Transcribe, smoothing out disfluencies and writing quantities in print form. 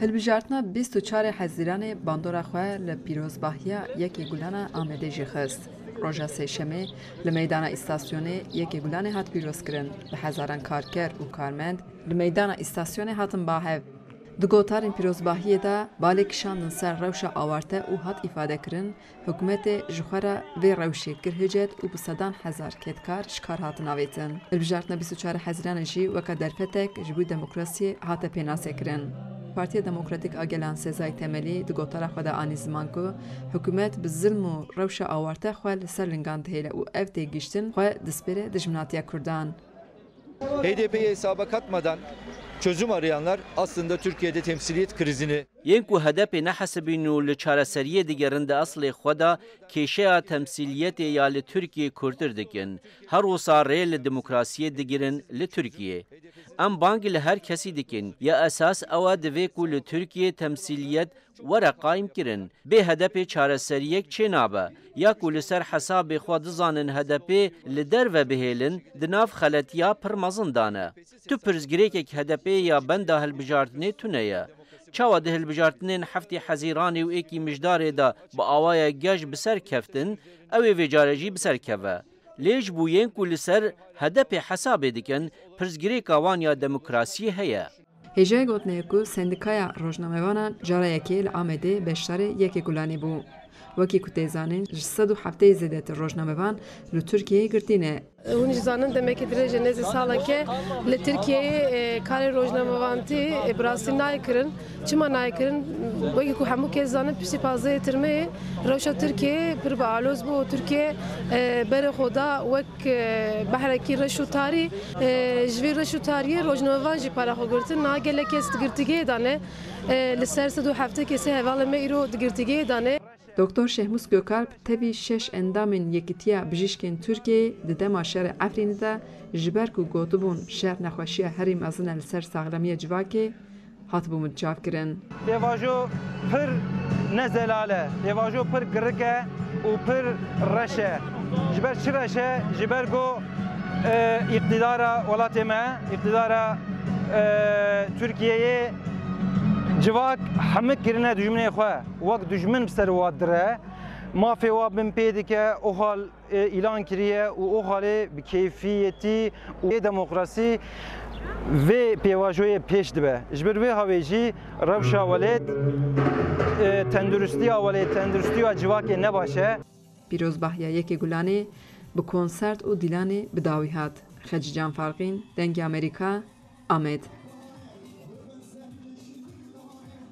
هلبجارتنا 24 حزیران باندورا خواه لپیروزباهیا یکی گلانه آمده جی خست. روژا سیشمه لمیدان استاسیونه یکی گلانه هات پیروز کرن. لحزاران کارکر و کارمند لمیدان استاسیونه هاتن باهو. دگوتارین پیروزباهیه دا بالکشاندن سر روشا آورته و هات ifade کرن حکومت جخورا و روشی کرهجت و بصدان هزار کتکار شکار هاتن آویتن. هلبجارتنا 24 حزیران جی وکا درفتک جبوی دموکراسی هات پیناسه کرن. پارتیا دموکراتیک آگلان سزای تملی دگوتارا خدا آنی زمان کو حکومت به ظلم و روش آورته خواه لسر لنگان دهیله و ev değiştin خواه دسپره دجمناتیا کردان. HDP'ye hesaba katmadan çözüm arayanlar aslında Türkiye'de temsiliyet krizini Yenku hedepi nehasibinu li çareseriye digerinde asli xoda keşeya temsiliyeti ya li Türkiye kurtir dikin. Her olsa reyli demokrasiye digirin li Türkiye. Em bangi li her kesi dikin. Ya esas eva diveku li Türkiye temsiliyet wara qaim kirin. Be hedepi çareseriyek çenabe. Ya ku li ser hesabı xwa dizanin hedepi li derve bihêlin dinav xeletiya pirmezin dane. Tu pirzgirêkek hedepi ya benda hilbijartinê tuneye. Çawa di hilbijartinên heftê hezîranê û êkî mijdarê da bi awaya gej bi ser keftin, ew ê vê care jî bi ser keve. Lê ji bo yên ku li ser hedefê hesabê dikin, pirzgirêka wan ya demokrasiyê heye. Hêjeyê gotnê ku sendikaya rojnamevanan cara yekê li Amedê beşdarê yekê gulanî bû. Wekî ku tê zanin ji 107 zêdetir rojnamevan li Tirkiyeyê girtîne. Hûn jî zanin demekî dirêjê nêzî saleke li Tirkiyeyê karê rojnamevantî bi rastî naykirin. Çima naykirin? Wekî ku hemû kes zanin piştî pazeyê tirmeyê rewşa Tirkiyeyê pir bi aloz bû. Tirkiye berê xwe da wek behrekî reş û tarî ji vê reş û tariyê rojnamevan jî para xwe girtin. Niha gelek kes di girtîgehê dane li ser 107 kesê hevalê me îro di girtîgehê dane. Doktor Şehmus Gökalp tevî 6 endamên yekîtiya bijîşkên Tirkiyeyê di dema şerê Efrînê de ji ber ku gotibûn şer nexweşiya herî mezin e li ser saxlamiya civakê hatibû mutçavkirin. Pêvajo pir nezelale, pêvajo pir girik e û pir reş e. Ji ber çi reş e? Ji ber got iqtidara welatê me, iqtidara Tirkiyeyê civak hemik kirine dijminê xwe wek dijmin bi ser wan dire mafê wan bin pê dike o hal îlan kiriye û o halê bi keyfiyetî û demokrasî vê pêvajoyê pêş dibe. Ji ber vê havê jî rewşa welêt tendurustiya welêt tendurustiya civakê ne baş e. Pîrozbahiya yekê gulanê bi konsert û dîlanê bi dawî hat. Xecî Can Farqîn, Dengê Amerîka, Amed.